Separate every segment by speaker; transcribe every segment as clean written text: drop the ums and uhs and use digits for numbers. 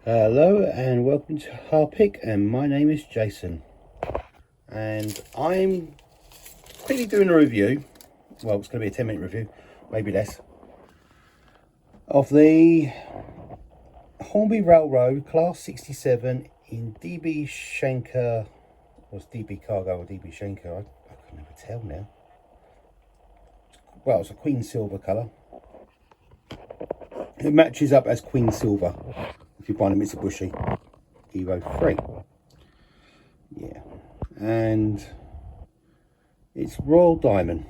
Speaker 1: Hello and welcome to Harpic, and my name is Jason, and I'm quickly doing a review. Well, it's going to be a 10-minute review, maybe less, of the Hornby Railroad Class 67 in DB Schenker. Was DB Cargo or DB Schenker? I can never tell now. Well, it's a Queen Silver colour. It matches up as Queen Silver if you buy the Mitsubishi Evo 3. Yeah, and it's Royal Diamond.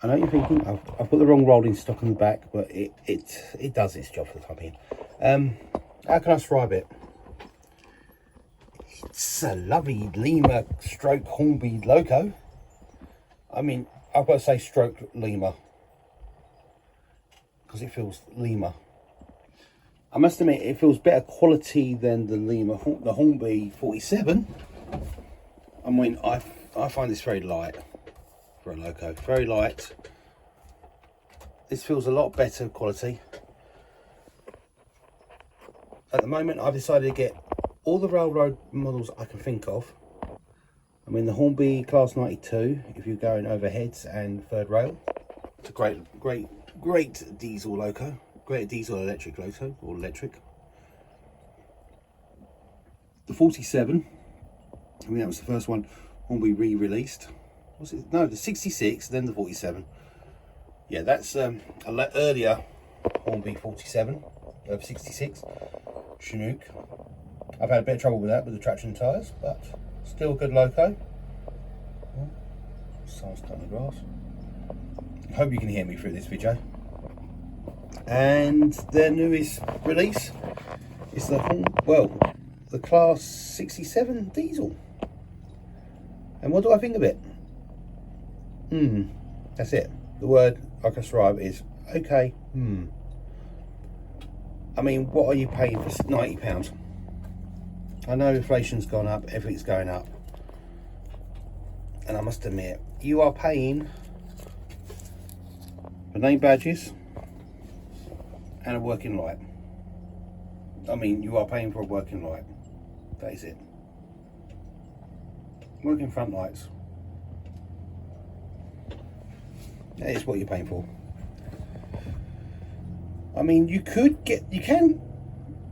Speaker 1: I know you're thinking I've put the wrong rolling stock on the back, but it does its job for the time being. How can I describe it? It's a lovely Lima stroke Hornby logo. I mean, I've got to say stroke Lima because it feels Lima. I must admit, it feels better quality than the Lima, the Hornby 47. I mean, I find this very light for a loco, very light. This feels a lot better quality. At the moment, I've decided to get all the railroad models I can think of. I mean, the Hornby Class 92, if you're going overheads and third rail. It's a great diesel loco. Great diesel electric loco, or electric. The 47, I mean, that was the first one Hornby re-released. Was it? No, the 66, then the 47. Yeah, that's a earlier Hornby 47, 66, Chinook. I've had a bit of trouble with that, with the traction tyres, but still a good loco. Oh, someone's cutting the grass. I hope you can hear me through this video. And their newest release is the Class 67 diesel. And what do I think of it? That's it. The word I can describe is okay. I mean, what are you paying for £90? I know inflation's gone up, everything's going up, and I must admit, you are paying for name badges and a working light. I mean, you are paying for a working light. That is it. Working front lights. That is what you're paying for. I mean,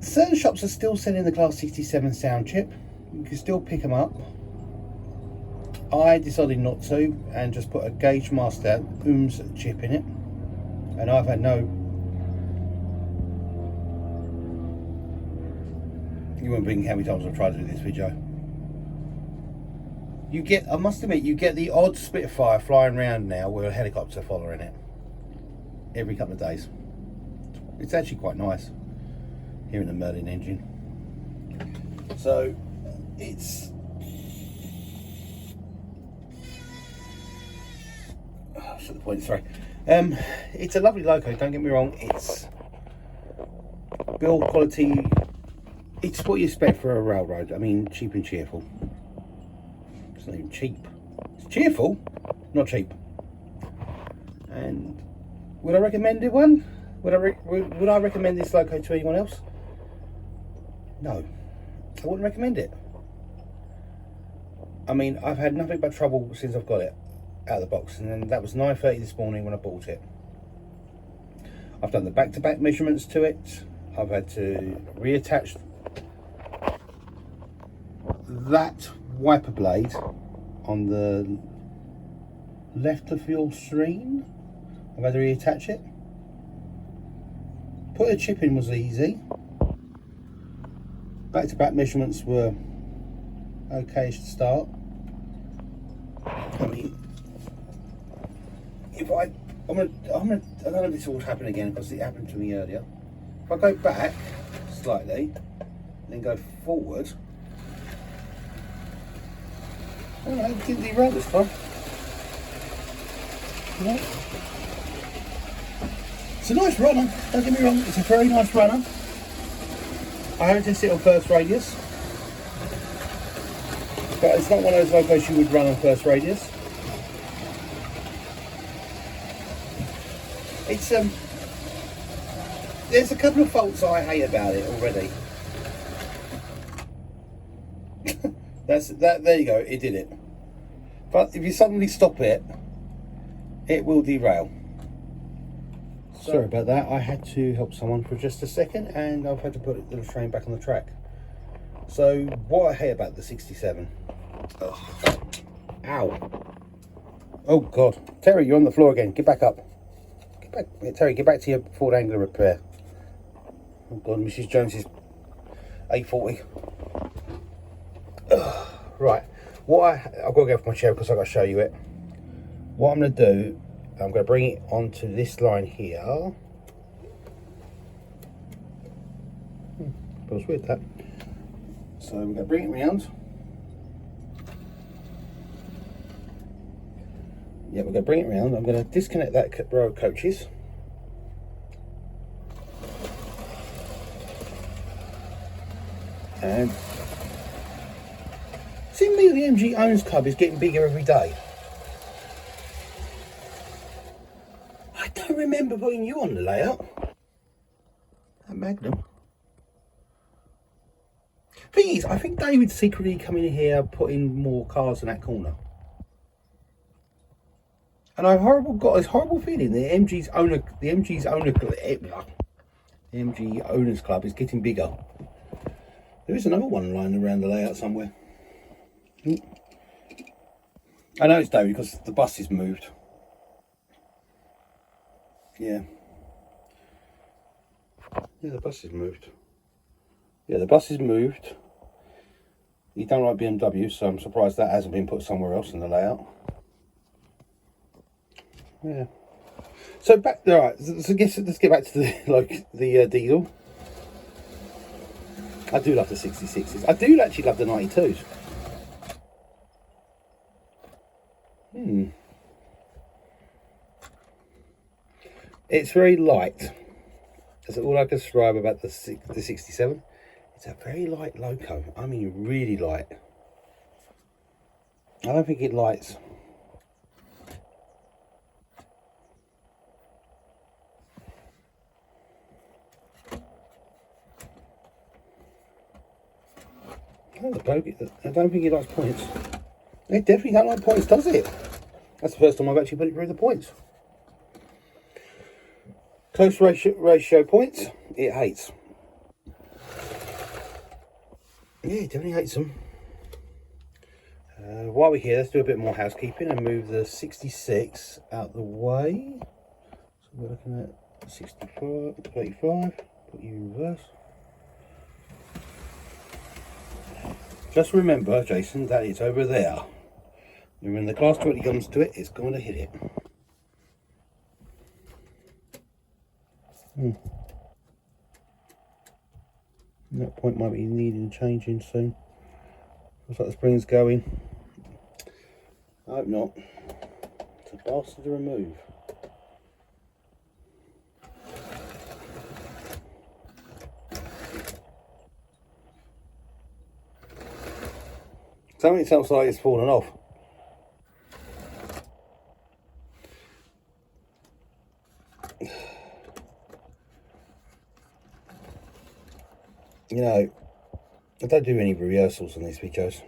Speaker 1: certain shops are still selling the Class 67 sound chip. You can still pick them up. I decided not to and just put a Gauge Master hmmmm chip in it. And I've had no... You won't think how many times I've tried to do this video. I must admit, you get the odd Spitfire flying around now with a helicopter following it every couple of days. It's actually quite nice hearing the Merlin engine. So it's to the point, sorry. It's a lovely loco, don't get me wrong. It's build quality. It's what you expect for a railroad. I mean, cheap and cheerful. It's not even cheap. It's cheerful, not cheap. And would I recommend it one? Would I recommend this loco to anyone else? No, I wouldn't recommend it. I mean, I've had nothing but trouble since I've got it out of the box, and then that was 9:30 this morning when I bought it. I've done the back-to-back measurements to it. I've had to reattach that wiper blade on the left of your screen. I've had to reattach it. Put a chip in was easy. Back-to-back measurements were okay to start. I mean, if I don't know if this will happen again because it happened to me earlier. If I go back slightly, then go forward. Oh no, it didn't derail this time. No. It's a nice runner, don't get me wrong, it's a very nice runner. I haven't tested it on first radius, but it's not one of those locos you would run on first radius. It's there's a couple of faults I hate about it already. There you go, it did it. But if you suddenly stop it, it will derail. Sorry about that, I had to help someone for just a second and I've had to put the train back on the track. So what I hate about the 67. Ugh. Ow. Oh God. Terry, you're on the floor again. Get back up. Get back. Yeah, Terry, get back to your forward angular repair. Oh God, Mrs. Jones's 840. Ugh. Right. I've got to go for my chair because I've got to show you it. What I'm going to do, I'm going to bring it onto this line here. Feels weird that. So we're going to bring it round. Yeah, we're going to bring it round. I'm going to disconnect that row of coaches. And seemingly the MG Owners Club is getting bigger every day. I don't remember putting you on the layout. That Magnum. Thing is, I think David's secretly coming in here putting more cars in that corner. And I've got this horrible feeling the MG Owners Club is getting bigger. There is another one lying around the layout somewhere. I know it's David because the bus is moved. Yeah. Yeah, the bus is moved. Yeah, the bus is moved. You don't like BMW, so I'm surprised that hasn't been put somewhere else in the layout. Yeah. So back, all right. So let's get back to the diesel. I do love the 66s. I do actually love the 92s. It's very light. That's all I can describe about the 67. It's a very light loco. I mean, really light. I don't think it lights. I don't think it likes points. It definitely don't like points, does it? That's the first time I've actually put it through the points. Close ratio points, it hates. Yeah, it definitely hates them. While we're here, let's do a bit more housekeeping and move the 66 out the way. So we're looking at 64, 35, put you in reverse. Just remember, Jason, that it's over there. And when the class 20 comes to it, it's going to hit it. That point might be needing changing soon. Looks like the spring's going. I hope not. It's a bastard to remove. Something sounds like it's fallen off. You know, I don't do any rehearsals on these videos.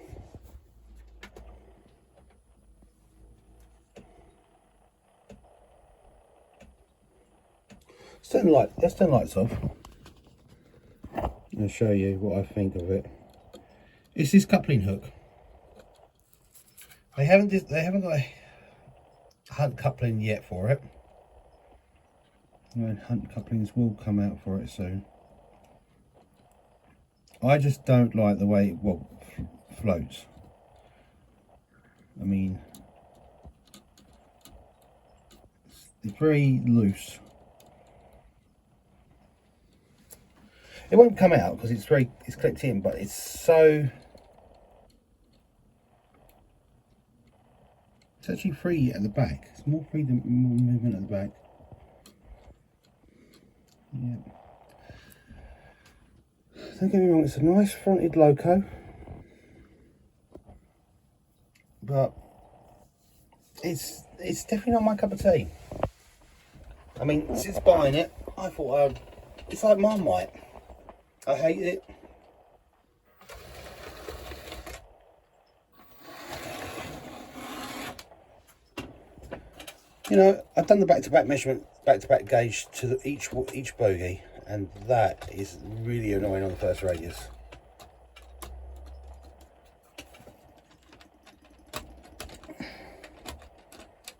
Speaker 1: Let's turn the lights off. I'll show you what I think of it. It's this coupling hook. They haven't got a Hunt coupling yet for it. And Hunt couplings will come out for it soon. I just don't like the way it floats. I mean, it's very loose. It won't come out because it's clipped in, but it's actually free at the back. It's more free than more movement at the back. Yeah. Don't get me wrong, it's a nice fronted loco, but it's definitely not my cup of tea. I mean, since buying it, I thought I'd It's like Marmite. I hate it. You know, I've done the back-to-back measurement, back-to-back gauge to each bogey, and that is really annoying on the first radius.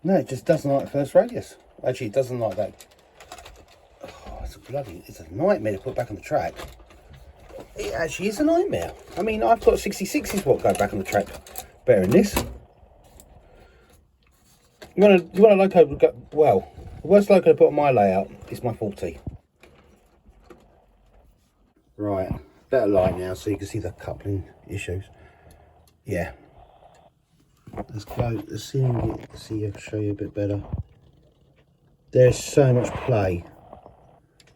Speaker 1: No, it just doesn't like the first radius. Actually, it doesn't like that. Oh, it's a nightmare to put back on the track. It actually is a nightmare. I mean, I've got 66s what go back on the track better than this. You want a loco, well, the worst loco to put on my layout is my 40. Right, better light now so you can see the coupling issues. Yeah. Let's close, let's see if I show you a bit better. There's so much play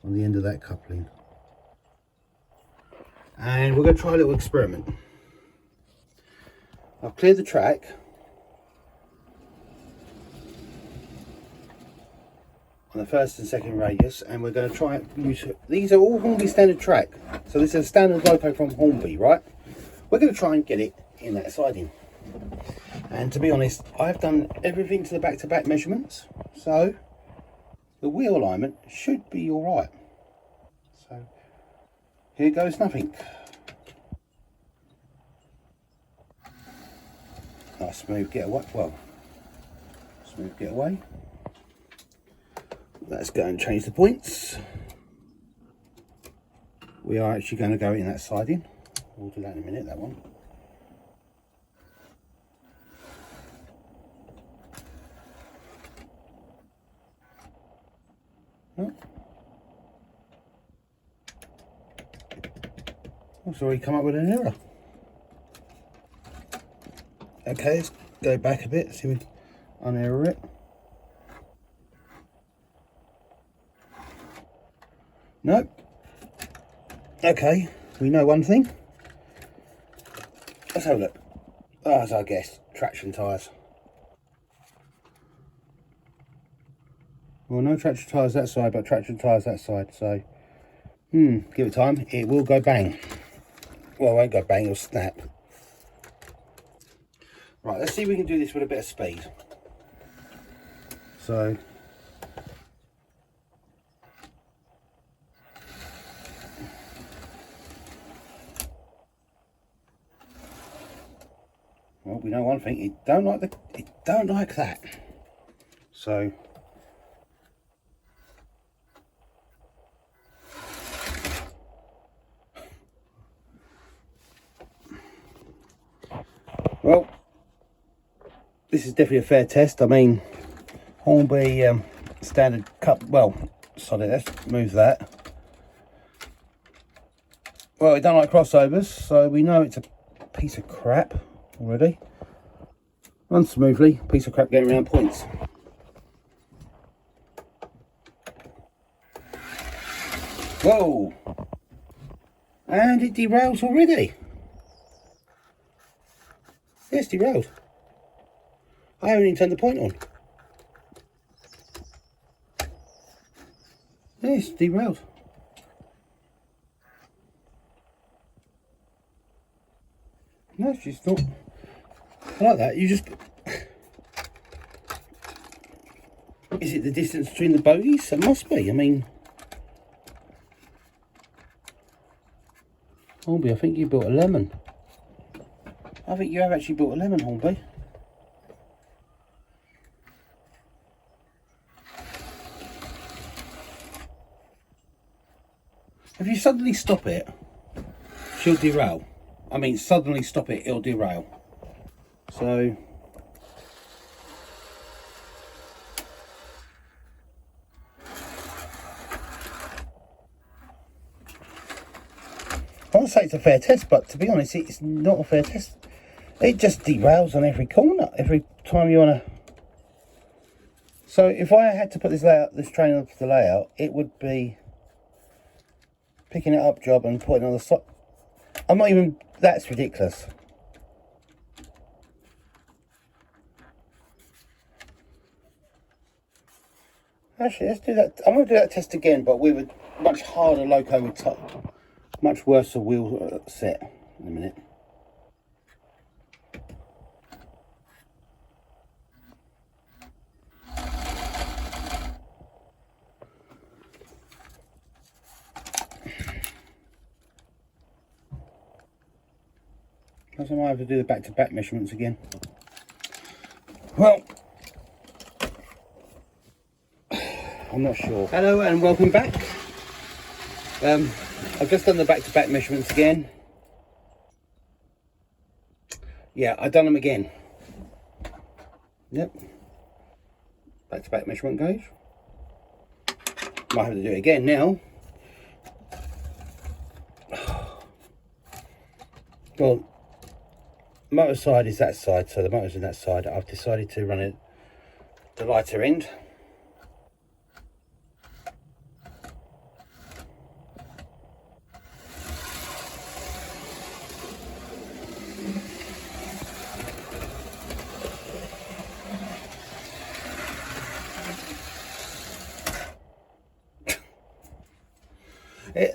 Speaker 1: on the end of that coupling. And we're going to try a little experiment. I've cleared the track. On the first and second radius, and we're going to try and use, these are all Hornby standard track, so this is a standard loco from Hornby, right? We're going to try and get it in that siding, and to be honest, I've done everything to the back-to-back measurements, so the wheel alignment should be all right. So here goes nothing. Nice smooth getaway. Well, smooth getaway. Let's go and change the points. We are actually going to go in that siding. We'll do that in a minute, that one. Oh, it's already come up with an error. Okay, let's go back a bit, see if we can unerror it. Nope. Okay, we know one thing. Let's have a look. Oh, as I guessed, traction tyres. Well, no traction tyres that side, but traction tyres that side. So, give it time. It will go bang. Well, it won't go bang, it'll snap. Right, let's see if we can do this with a bit of speed. So, well, we know one thing, it don't like that. So well, this is definitely a fair test. I mean, Hornby standard cup. Well, sorry, let's move that. Well, it don't like crossovers, so we know it's a piece of crap already. Runs smoothly, piece of crap getting around points. Whoa! And it derails already. Yes, derailed. I haven't even turned the point on. Yes, derailed. No, it's just not. I like that. You just. Is it the distance between the bogies? It must be. I mean. Hornby, I think you built a lemon. I think you have actually built a lemon, Hornby. If you suddenly stop it, she'll derail. I mean, suddenly stop it, it'll derail. So, I would say it's a fair test, but to be honest, it's not a fair test. It just derails on every corner, every time you want to. So if I had to put this train onto the layout, it would be picking it up job and putting it on the side. I'm not even, that's ridiculous. Actually, let's do that. I'm going to do that test again, but with much harder loco with top, much worse a wheel set in a minute. Plus I might have to do the back-to-back measurements again. Well, I'm not sure. Hello and welcome back. I've just done the back-to-back measurements again. Yeah, I've done them again. Yep. Back-to-back measurement gauge. Might have to do it again now. Well, motor side is that side, so the motor's in that side. I've decided to run it the lighter end.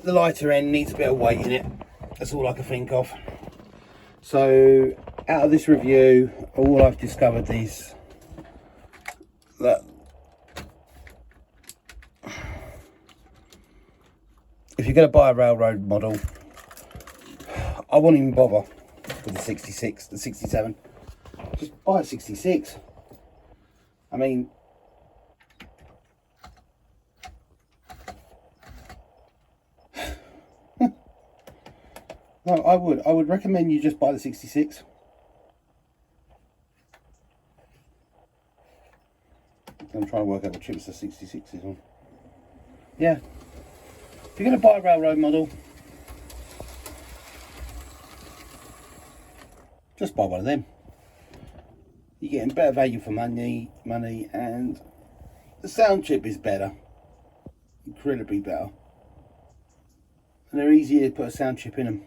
Speaker 1: The lighter end needs a bit of weight in it. That's all I can think of. So out of this review, all I've discovered is that if you're going to buy a railroad model, I won't even bother with the 66, the 67. Just buy a 66. I mean, no, I would recommend you just buy the 66. I'm trying to work out what chips the 66 is on. Yeah. If you're going to buy a railroad model, just buy one of them. You're getting better value for money, and the sound chip is better. Incredibly better. And they're easier to put a sound chip in them.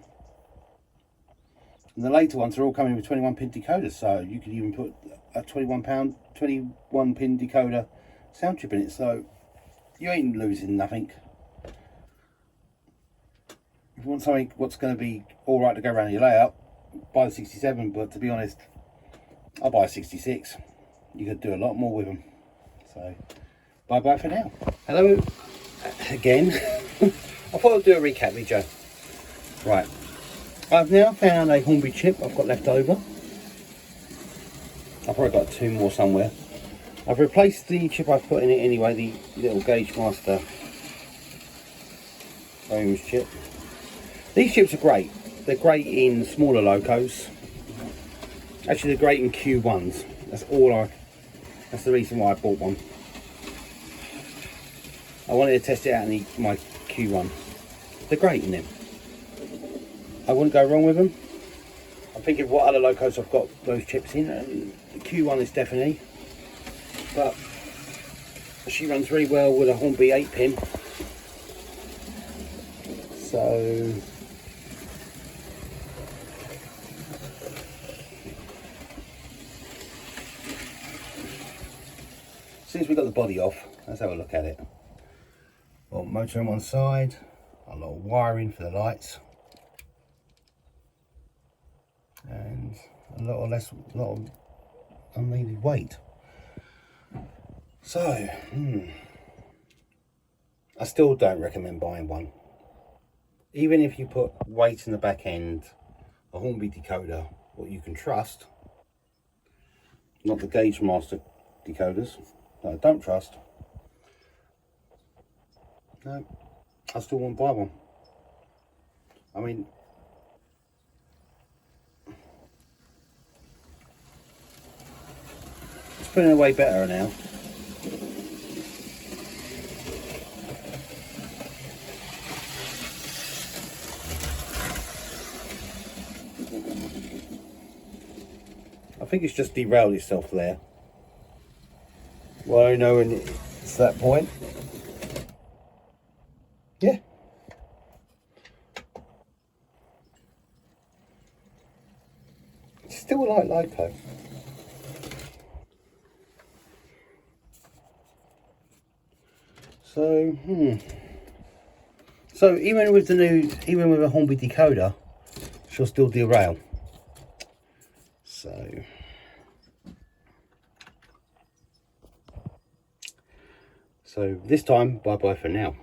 Speaker 1: And the later ones are all coming with 21 pin decoders, so you could even put a 21 pin decoder sound chip in it, so you ain't losing nothing. If you want something what's going to be alright to go around your layout, buy the 67, but to be honest, I'll buy a 66. You could do a lot more with them. So, bye bye for now. Hello again. I thought I'd do a recap video. Right. I've now found a Hornby chip I've got left over. I've probably got two more somewhere. I've replaced the chip I've put in it anyway, the little Gauge Master Ohms chip. These chips are great. They're great in smaller locos. Actually, they're great in Q1s. That's the reason why I bought one. I wanted to test it out in my Q1. They're great in them. I wouldn't go wrong with them. I'm thinking what other locos I've got those chips in, and the Q1 is definitely. But she runs really well with a Hornby 8 pin. So as soon as we got the body off, let's have a look at it. Well, motor on one side, a lot of wiring for the lights, and a lot of unneeded weight. So, I still don't recommend buying one. Even if you put weight in the back end, a Hornby decoder, what you can trust, not the Gauge Master decoders that I don't trust, no, I still won't buy one. I mean, it's putting away better now. I think it's just derailed itself there. Well, I know when it's that point. Yeah. It's still a light loco. So, So even with a Hornby decoder, she'll still derail. So this time, bye bye for now.